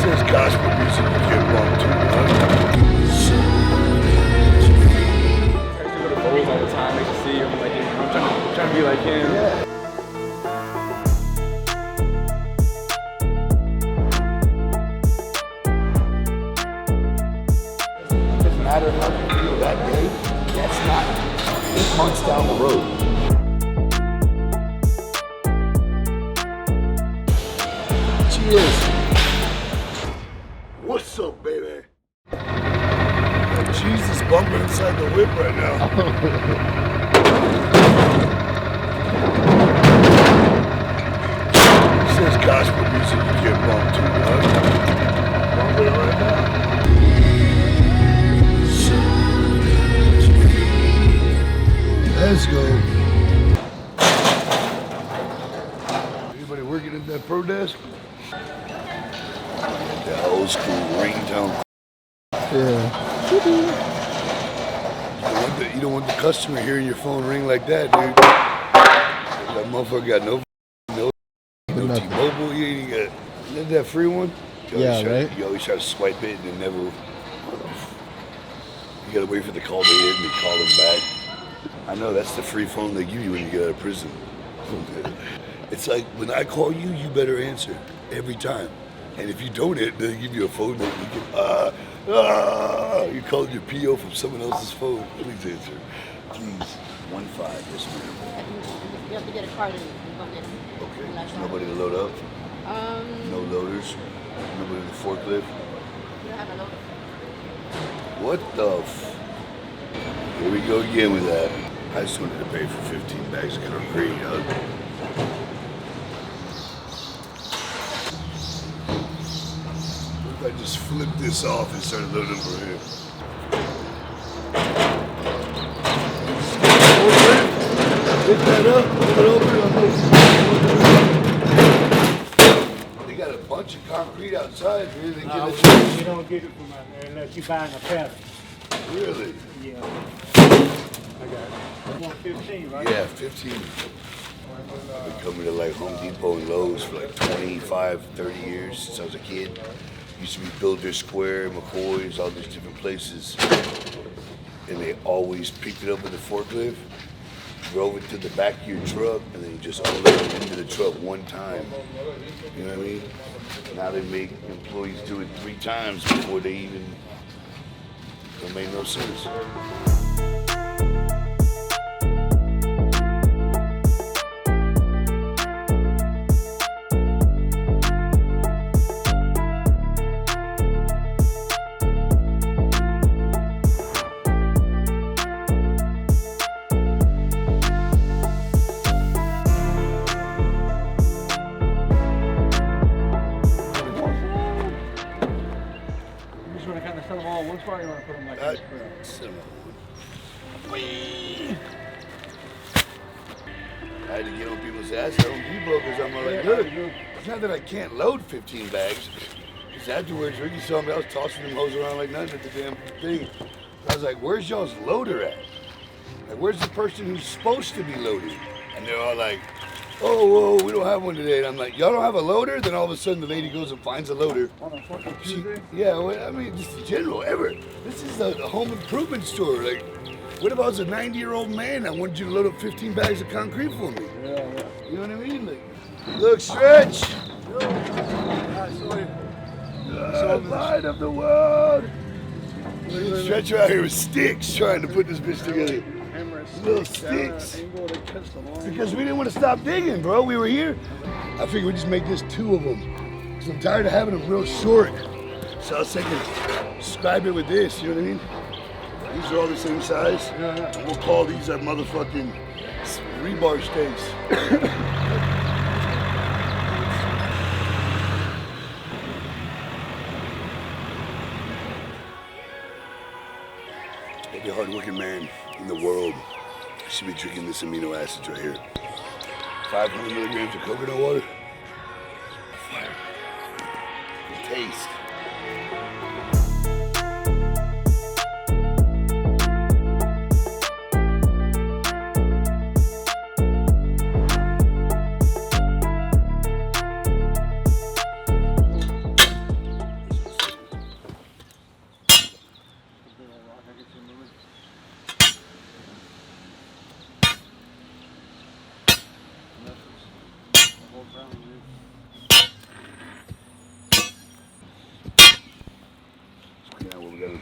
Says gospel music, you get wrong too, huh? I used to go to bowls all the time. I used to see him like, I'm trying to be like him. Yeah. Doesn't matter how you feel that day. That's not 8 months down the road. Cheers. What's up, baby? Jesus, bumping inside the whip right now. Says gospel music, you get bumped too, huh? Bumping it right now. Let's go. Anybody working at that pro desk? That old school ringtone. Yeah. You don't want the customer hearing your phone ring like that, dude. That motherfucker got no T-Mobile. You ain't got. Isn't that free one? Right? You always try to swipe it and it never. You gotta wait for the call to hit and they call them back. I know that's the free phone they give you when you get out of prison. It's like when I call you, you better answer every time. And if you don't hit, they'll give you a phone that you can, you called your PO from someone else's phone. Please answer. Please. 1-5, yes ma'am. You have to get a card and go get it. Okay. There's nobody to load up? No loaders? Nobody in the forklift? You don't have a loader. What the Here we go again with that. I just wanted to pay for 15 bags of concrete, huh? What if I just flipped this off and started loading over here? Pick that up, put it over. They got a bunch of concrete outside here. They No, give it you don't get it from out there unless you're buying a pallet. Really? Yeah. I got it. You want 15, right? Yeah, 15. I've been coming to like Home Depot and Lowe's for like 25, 30 years since I was a kid. Used to be Builder Square, McCoy's, all these different places. And they always picked it up with a forklift, drove it to the back of your truck, and then you just unloaded it into the truck one time. You know what I mean? Now they make employees do it 3 times before they even, it made no sense. I had to get on people's ass at Home Depot because I'm like, look, it's not that I can't load 15 bags. Because afterwards, Ricky saw me, I was tossing them hoes around like nothing at the damn thing. I was like, where's y'all's loader at? Like, where's the person who's supposed to be loading? And they're all like, oh, whoa, we don't have one today. And I'm like, y'all don't have a loader? Then all of a sudden the lady goes and finds a loader. Yeah, well, I mean, just in general, ever. This is a home improvement store. Like, what if I was a 90-year-old man? I wanted you to load up 15 bags of concrete for me. Yeah. You know what I mean? Like, look, stretch. Light of the world. Stretch out here with sticks trying to put this bitch together. Little sticks. Because we didn't want to stop digging, bro. We were here. I figured we'd just make this 2 of them. Because I'm tired of having them real short. So I was thinking, describe it with this, you know what I mean? These are all the same size. Yeah. And we'll call these our motherfucking rebar steaks. Every hardworking man in the world should be drinking this amino acids right here. 500 milligrams of coconut water. Fire. The taste.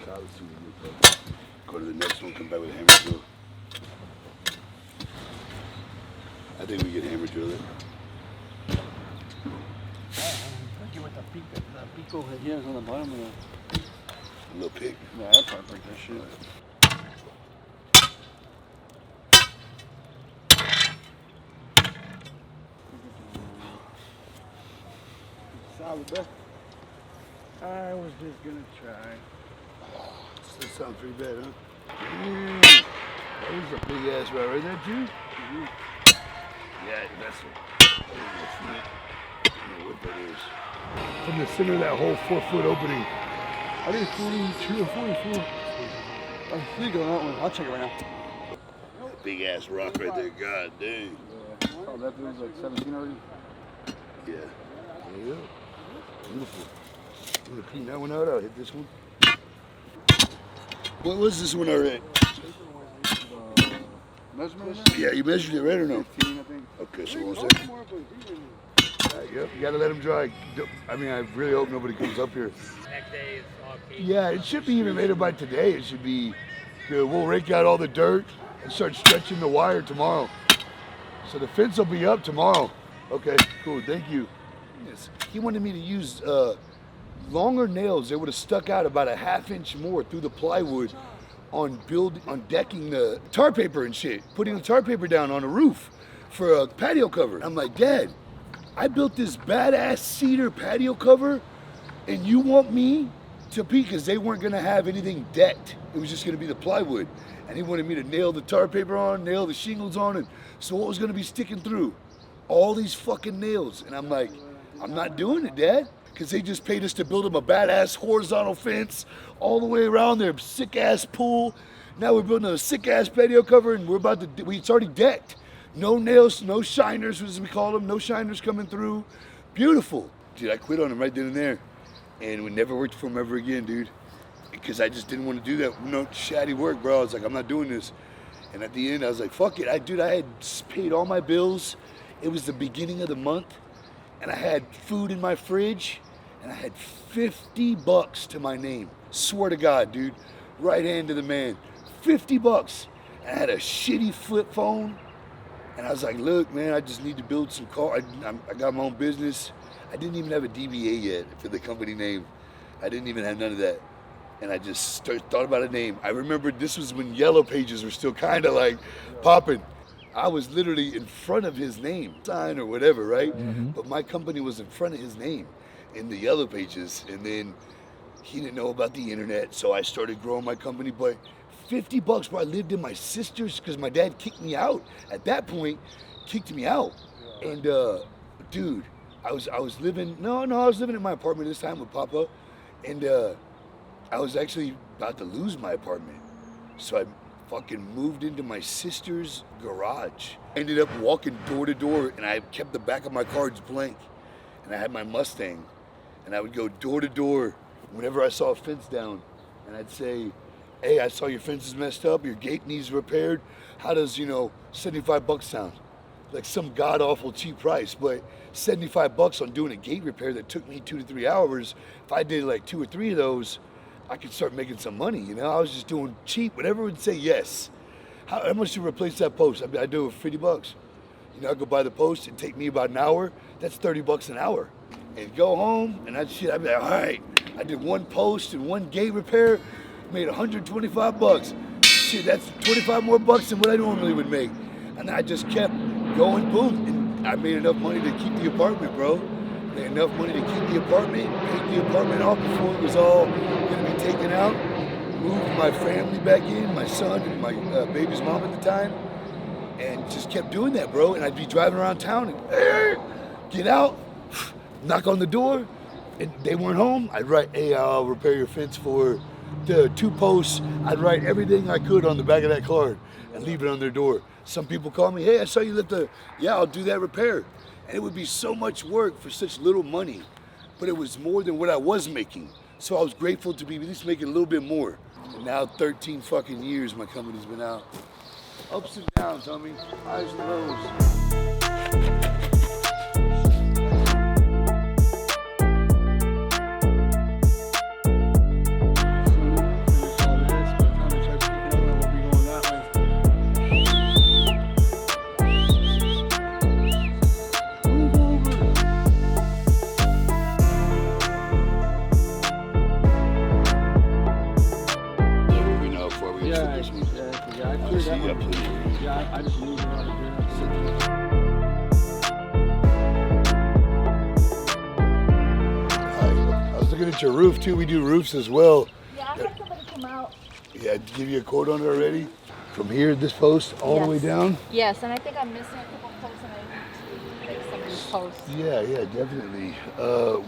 Solid super good, bro. Go to the next one, come back with a hammer drill. I think we get hammer drill it. Get with the pico here is on the bottom of the. A little pick. Yeah, that part break that shit. Solid, bro. I was just gonna try. That sounds pretty bad, huh? That was a big ass rod right there, too. Yeah, that's it. I don't know what that is. From the center of that whole 4-foot opening. I think it's 42 or 44. I'm thinking on that one. I'll check it right now. Big ass rock right there, god dang. Yeah. Oh, that was like 17 already. Yeah. Yeah. Beautiful. I'm gonna clean that one out. I'll hit this one. What was this one already? Measurement? Yeah, you measured it right or no? 15, I think. Okay, so one second. Yep, you gotta let them dry. I mean, I really hope nobody comes up here. Next day is all cake. Yeah, it should be even later by today. It should be, we'll rake out all the dirt and start stretching the wire tomorrow. So the fence will be up tomorrow. Okay, cool, thank you. Yes. He wanted me to use longer nails. They would have stuck out about a ½ inch more through the plywood on decking the tar paper and shit, putting the tar paper down on a roof for a patio cover. I'm like, Dad, I built this badass cedar patio cover and you want me to peek, because they weren't gonna have anything decked. It was just gonna be the plywood. And he wanted me to nail the tar paper on, nail the shingles on, and so what was gonna be sticking through? All these fucking nails. And I'm like, I'm not doing it, Dad. Because they just paid us to build them a badass horizontal fence all the way around their sick ass pool. Now we're building a sick ass patio cover and it's already decked. No nails, no shiners, as we call them, no shiners coming through. Beautiful. Dude, I quit on them right then and there. And we never worked for them ever again, dude. Because I just didn't want to do that. No shoddy work, bro. I was like, I'm not doing this. And at the end, I was like, fuck it. I had paid all my bills. It was the beginning of the month. And I had food in my fridge. And I had $50 to my name. Swear to God, dude. Right hand to the man. $50. And I had a shitty flip phone. And I was like, look, man, I just need to build some car. I got my own business. I didn't even have a DBA yet for the company name. I didn't even have none of that. And I just thought about a name. I remembered this was when Yellow Pages were still kind of like popping. I was literally in front of his name, sign or whatever, right? Mm-hmm. But my company was in front of his name in the Yellow Pages. And then he didn't know about the internet, so I started growing my company. But $50, bro, I lived in my sister's because my dad kicked me out. At that point, kicked me out. And dude, I was living in my apartment this time with Papa. And I was actually about to lose my apartment. So I fucking moved into my sister's garage. Ended up walking door to door, and I kept the back of my cards blank. And I had my Mustang. And I would go door to door whenever I saw a fence down. And I'd say, hey, I saw your fence is messed up, your gate needs repaired. How does, $75 sound? Like some god-awful cheap price, but $75 on doing a gate repair that took me 2 to 3 hours. If I did like 2 or 3 of those, I could start making some money, I was just doing cheap, whatever would say yes. How much to replace that post? I do it for $50. I go buy the post, it'd take me about an hour. That's $30 an hour. And go home, and I'd be like, all right, I did one post and one gate repair, made $125. Shit, that's 25 more bucks than what I normally would make. And I just kept going, boom, and I made enough money to keep the apartment, bro. Made enough money to keep the apartment, paid the apartment off before it was all gonna be taken out. Moved my family back in, my son and my baby's mom at the time, and just kept doing that, bro. And I'd be driving around town and get out, knock on the door, and they weren't home. I'd write, hey, I'll repair your fence for the 2 posts. I'd write everything I could on the back of that card and leave it on their door. Some people call me, hey, I saw you left yeah, I'll do that repair. And it would be so much work for such little money, but it was more than what I was making. So I was grateful to be at least making a little bit more. And now 13 fucking years my company's been out. Ups and downs, homie, highs and lows. I just need to know how to do I was looking at your roof too. We do roofs as well. Yeah, I had somebody come out. Yeah, did give you a quote on it already? From here, this post, all the way Yes. down? Yes, and I think I'm missing a couple posts and I need to fix some of these posts. Yeah, definitely.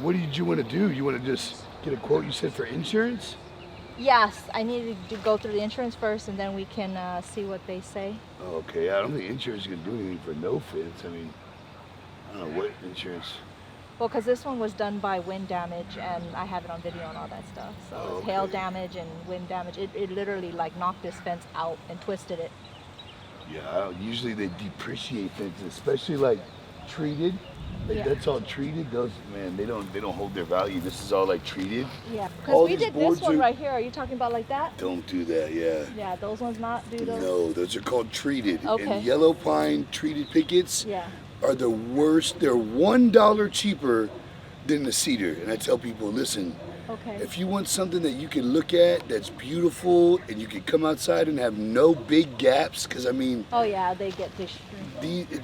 What did you want to do? You want to just get a quote, you said, for insurance? Yes, I needed to go through the insurance first and then we can see what they say. Okay, I don't think insurance is going to do anything for no fits. I mean, I don't know what insurance. Well, because this one was done by wind damage and I have it on video and all that stuff. So it's hail damage and wind damage. It literally like knocked this fence out and twisted it. Yeah, usually they depreciate fences, especially like treated. Like that's all treated. Those, man, they don't hold their value. This is all like treated. Yeah, All because we these did this boards one are- right here. Are you talking about like that? Don't do that, yeah. Yeah, those ones not do those? No, those are called treated. Okay. And yellow pine treated pickets Yeah. are the worst. They're $1 cheaper than the cedar. And I tell people, listen, Okay. if you want something that you can look at that's beautiful and you can come outside and have no big gaps, because I mean, Oh yeah, they get destroyed.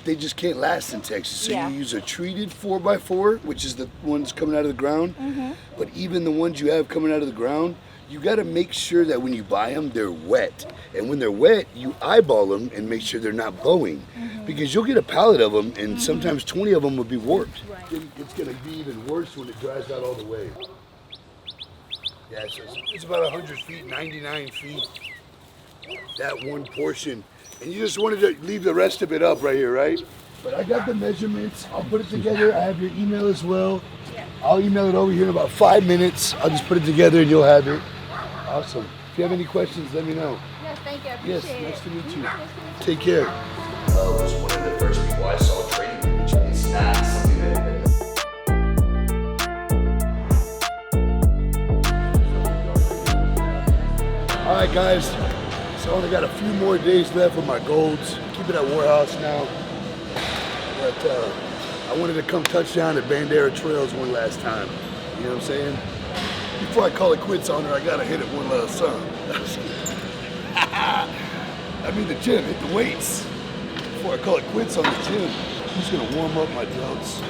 they just can't last in Texas. So Yeah. you use a treated 4x4, which is the ones coming out of the ground. Mm-hmm. But even the ones you have coming out of the ground, you got to make sure that when you buy them, they're wet. And when they're wet, you eyeball them and make sure they're not bowing. Because you'll get a pallet of them, and sometimes 20 of them will be warped. Right. It's going to be even worse when it dries out all the way. Yeah, so it's about 100 feet, 99 feet, that one portion. And you just wanted to leave the rest of it up right here, right? But I got the measurements. I'll put it together. I have your email as well. I'll email it over here in about 5 minutes. I'll just put it together and you'll have it. Awesome. If you have any questions, let me know. Yes, thank you. I Yes, appreciate it. nice to meet you. Nice to meet you. Take care. Was one of the first people I saw trading, which is not something that All right, guys. So I only got a few more days left with my golds. Keep it at Warehouse now. But I wanted to come touch down at Bandera Trails one last time. You know what I'm saying? Before I call it quits on her, I gotta hit it one last time. I mean the gym, hit the weights. Before I call it quits on the gym, I'm just gonna warm up my delts.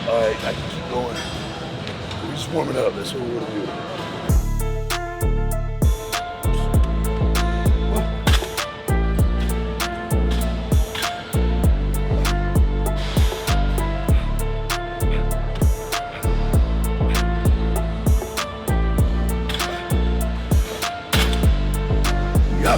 All right, I can keep going. We're just warming up. That's what we're gonna do. Yeah.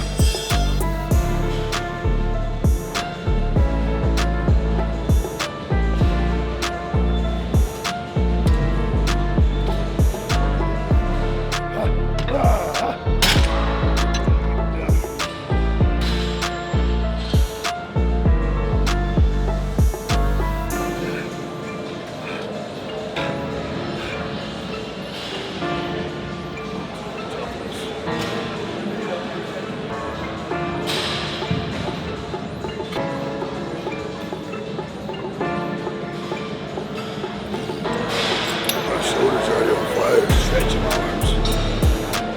My shoulders already on fire, stretching my arms.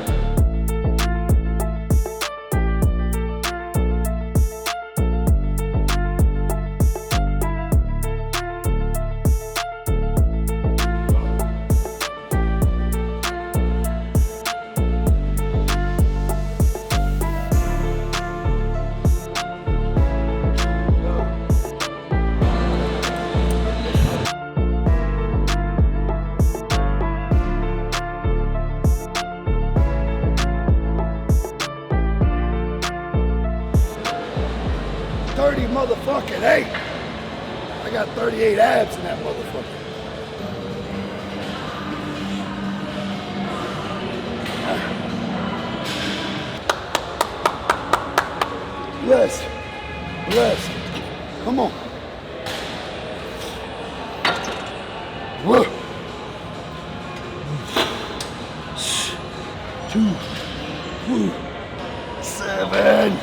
Motherfucking 8. I got 38 abs in that motherfucker. Blessed. Blessed. Come on. Whoa. 2, 7.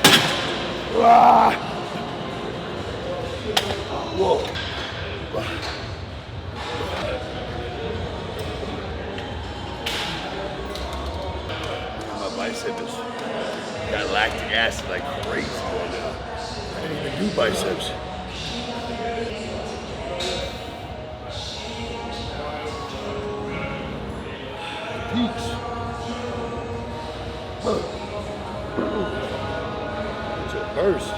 Ah. Whoa. biceps. Got lactic acid like crazy right now. I didn't even do biceps. Peaks. It's a burst.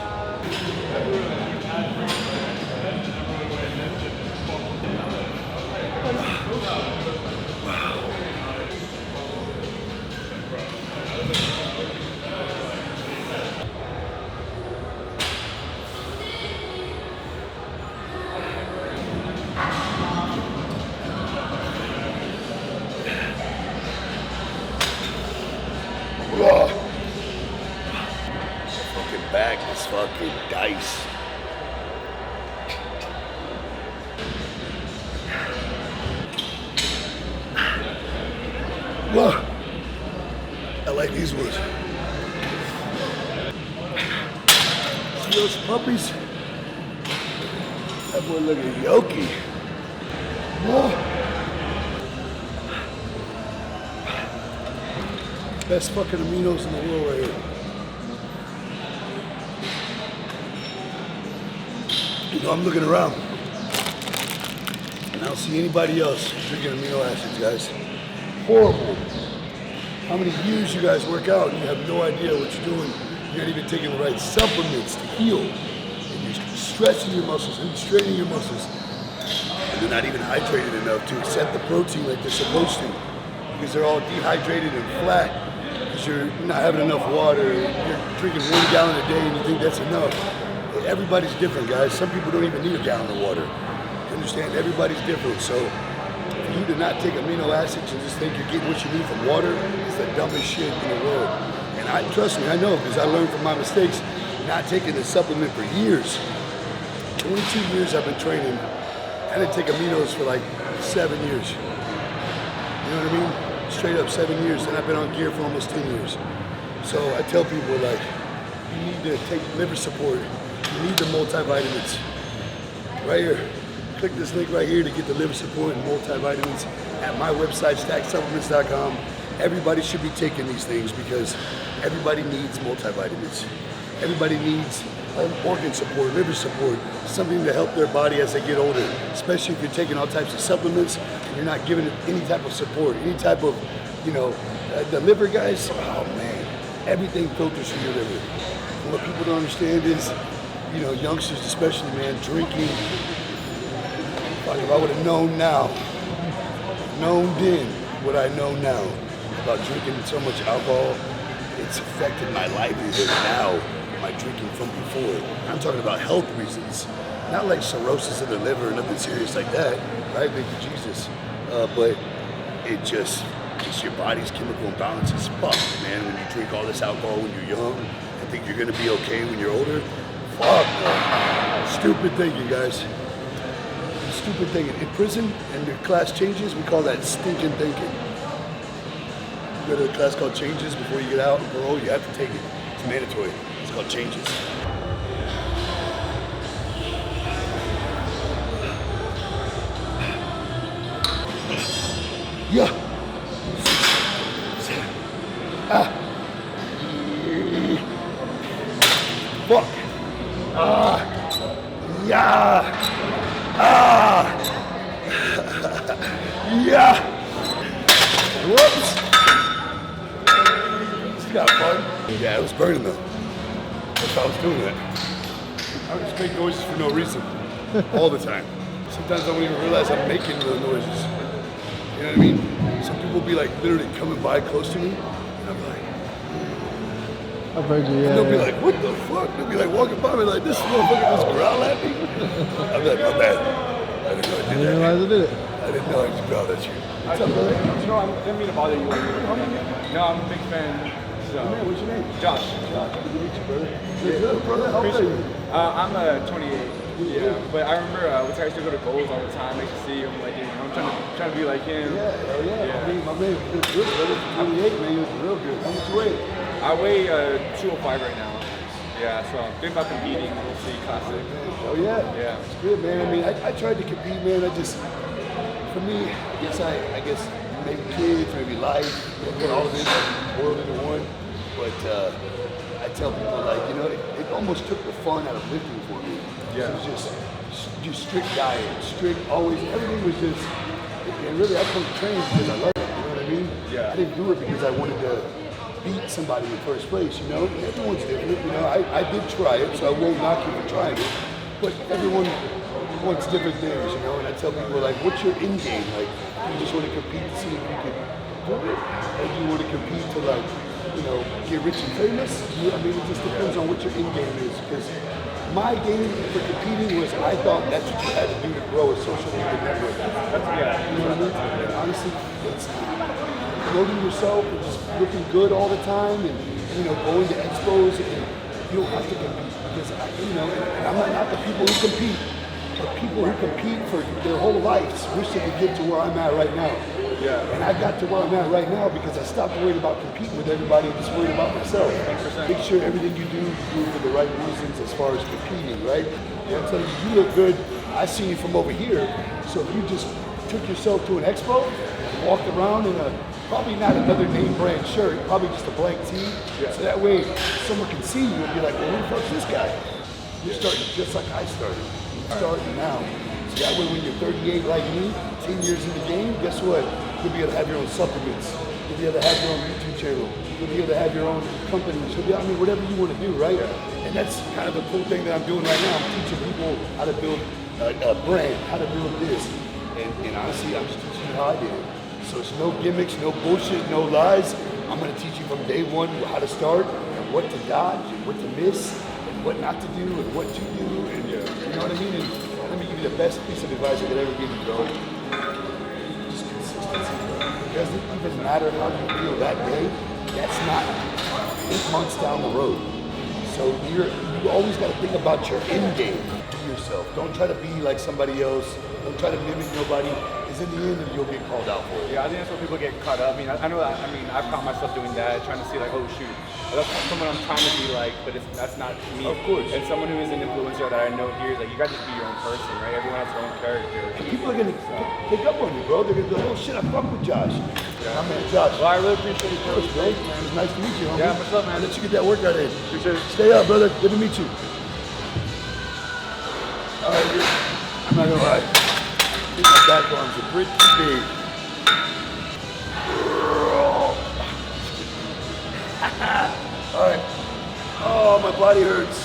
Fucking back is fucking dice. Whoa. I like these ones. See those puppies? That boy looking yokey. Whoa. Best fucking aminos in the world right here. You know, I'm looking around and I don't see anybody else drinking amino acids, guys. Horrible. How many years you guys work out and you have no idea what you're doing. You're not even taking the right supplements to heal. And you're stretching your muscles and straining your muscles. And they're not even hydrated enough to accept the protein like they're supposed to. Because they're all dehydrated and flat. Because you're not having enough water. You're drinking 1 gallon a day and you think that's enough. Everybody's different, guys. Some people don't even need a gallon of water. You understand? Everybody's different. So for you to not take amino acids and just think you're getting what you need from water is the dumbest shit in the world. And trust me, I know, because I learned from my mistakes, not taking the supplement for years. 22 years I've been training. I didn't take aminos for like 7 years. You know what I mean? Straight up 7 years, and I've been on gear for almost 10 years. So I tell people, like, you need to take liver support. You need the multivitamins. Right here. Click this link right here to get the liver support and multivitamins at my website, staxsupplements.com. Everybody should be taking these things because everybody needs multivitamins. Everybody needs organ support, liver support, something to help their body as they get older, especially if you're taking all types of supplements and you're not giving it any type of support, any type of, you know, the liver, guys, oh man, everything filters through your liver. And what people don't understand is, you know, youngsters especially, man, drinking. Fuck, if I would have known now, known then what I know now about drinking so much alcohol, it's affected my livelihood now. My drinking from before. I'm talking about health reasons, not like cirrhosis of the liver or nothing serious like that, right? Thank you, Jesus. But it just, it's your body's chemical imbalance is fucked, man. When you drink all this alcohol when you're young and think you're gonna be okay when you're older, fuck no. Stupid thinking, guys. Stupid thinking. In prison and the class changes, we call that stinking thinking. You go to a class called changes before you get out on parole, you have to take it. It's mandatory. It's called changes. Yeah. Fuck. Yeah. Yeah. Whoops. This got fun. Yeah, it was burning though. That's how I was doing that. I would just make noises for no reason. All the time. Sometimes I don't even realize I'm making the noises. You know what I mean? Some people will be like literally coming by close to me, and I'm like, I've heard you, yeah. and they'll be like, what the fuck? They'll be like walking by me like, this motherfucker just growl at me. I'll be like, my bad. I didn't know I I did didn't that. realize I did it. I didn't know I just growled at you. What's up, brother? No, I didn't mean to bother you. No, I'm a big fan. So. What's your name? Josh. Josh, good to meet you, brother. Good, brother. How old are you? I'm 28. Yeah, but I remember with I used to go to goals all the time. I used to see him like, you know, I'm trying to be like him. Yeah, hell yeah. I mean, my man, you look good, brother. 28, man, you look real good. How much you weigh? I weigh 205 right now. Yeah, so I'm thinking about competing. We'll see, classic. Oh yeah? Yeah. It's good, man. I mean, I tried to compete, man. I just, for me, I guess maybe kids, maybe life, put all of this boiled into one. But I tell people, like, you know, it almost took the fun out of lifting for me. Yeah. It was just strict diet, strict, always, everything was just, and really I come to train because I love it, you know what I mean? Yeah. I didn't do it because I wanted to beat somebody in the first place, you know? Everyone's different, you know? I did try it, so I won't knock you for trying it, but everyone wants different things, you know? And I tell people, like, what's your end game? Like, do you just want to compete to see if you can do it? Or do you want to compete to, like, you know, get rich and famous? I mean, it just depends on what your end game is, because my game for competing was, I thought that's what you had to do to grow a social media network. You know what I mean? And honestly, it's promoting yourself and just looking good all the time, and you know, going to expos, and you don't have to compete because you know, and I'm not the people who compete, but people who compete for their whole lives wish they could get to where I'm at right now. Yeah. And I got to where I'm at right now because I stopped worrying about competing with everybody and just worried about myself. 100%. Make sure everything you do for the right reasons as far as competing, right? And I'm telling you, you look good. I see you from over here. So if you just took yourself to an expo, walked around in probably not another name brand shirt, probably just a blank tee. Yeah. So that way someone can see you and be like, well, who the fuck's this guy? You're starting just like I started. You're starting now. So that way when you're 38 like me, 10 years in the game, guess what? You'll be able to have your own supplements. You'll be able to have your own YouTube channel. You'll be able to have your own company. You'll be, I mean, whatever you want to do, right? And that's kind of a cool thing that I'm doing right now. I'm teaching people how to build a brand, how to build this. And honestly, I'm just teaching you how I did it. So it's no gimmicks, no bullshit, no lies. I'm going to teach you from day one how to start, and what to dodge, and what to miss, and what not to do, and what to do. And you know what I mean? And let me give you the best piece of advice I could ever give you, bro. Just consistency. It doesn't even matter how you feel that day. That's not 8 months down the road. So you always got to think about your end game. Do yourself. Don't try to be like somebody else. Don't try to mimic nobody. Because in the end, you'll get called out for it. Yeah, I think that's where people get caught up. I mean, I know that. I mean, I've caught myself doing that, trying to see like, oh shoot, that's someone I'm trying to be like, but that's not me. Of course. And someone who is an influencer that I know here is like, you got to just be your own person, right? Everyone has their own character. And people are gonna pick up on you, bro. They're gonna go, oh shit, I fuck with Josh. Yeah. My man, Josh. Well, I really appreciate it, Of course, bro. It was nice to meet you, homie. Yeah, much love, man. I'll let you get that workout in. Appreciate it. Stay up, brother. Good to meet you. All right, dude. I'm not gonna lie. I think my back arms are pretty big. All right. Oh, my body hurts.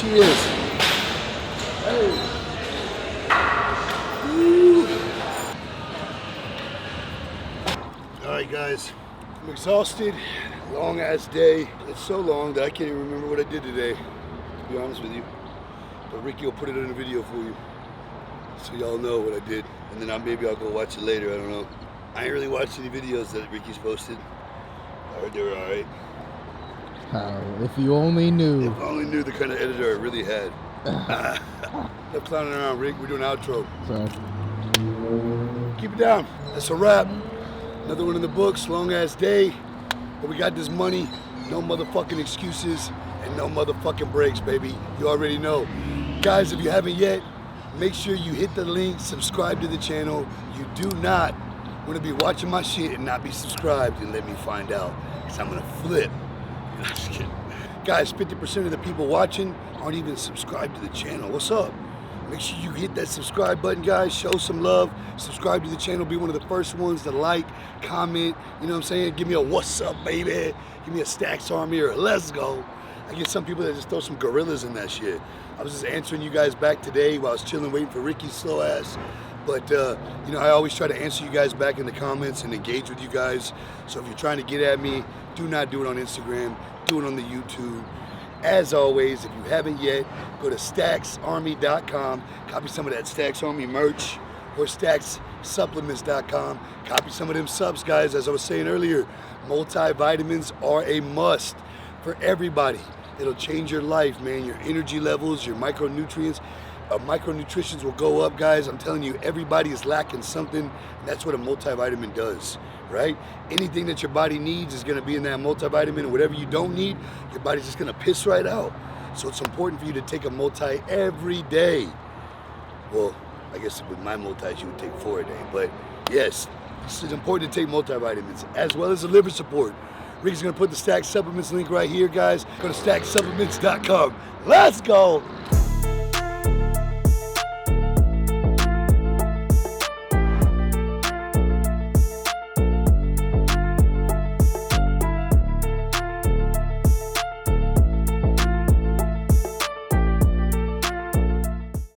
Cheers. Hey. Woo. All right, guys. I'm exhausted. Long ass day. It's so long that I can't even remember what I did today, to be honest with you. But Ricky will put it in a video for you, so y'all know what I did. And then maybe I'll go watch it later, I don't know. I ain't really watched any videos that Ricky's posted. I heard they were all right. If you only knew. If I only knew the kind of editor I really had. Stop clowning around, Rick. We're doing outro. So, Keep it down. That's a wrap. Another one in the books. Long ass day. But we got this money. No motherfucking excuses and no motherfucking breaks, baby. You already know. Guys, if you haven't yet, make sure you hit the link, subscribe to the channel. You do not want to be watching my shit and not be subscribed, and let me find out, because I'm gonna flip. I'm just kidding. Guys, 50% of the people watching aren't even subscribed to the channel. What's up? Make sure you hit that subscribe button, guys. Show some love. Subscribe to the channel. Be one of the first ones to like, comment. You know what I'm saying? Give me a what's up, baby. Give me a Stax Army or a let's go. I get some people that just throw some gorillas in that shit. I was just answering you guys back today while I was chilling waiting for Ricky's slow ass. But, you know, I always try to answer you guys back in the comments and engage with you guys. So if you're trying to get at me, do not do it on Instagram. Do it on the YouTube. As always, if you haven't yet, go to StaxArmy.com, copy some of that Stax Army merch, or StaxSupplements.com. Copy some of them subs, guys. As I was saying earlier, multivitamins are a must for everybody. It'll change your life, man. Your energy levels, your micronutrients. micronutrients will go up, guys. I'm telling you, everybody is lacking something, and that's what a multivitamin does, right? Anything that your body needs is gonna be in that multivitamin, and whatever you don't need, your body's just gonna piss right out. So it's important for you to take a multi every day. Well, I guess with my multis, you would take 4 a day, but yes, it's important to take multivitamins, as well as the liver support. Rick's gonna put the Stax Supplements link right here, guys. Go to staxsupplements.com. Let's go!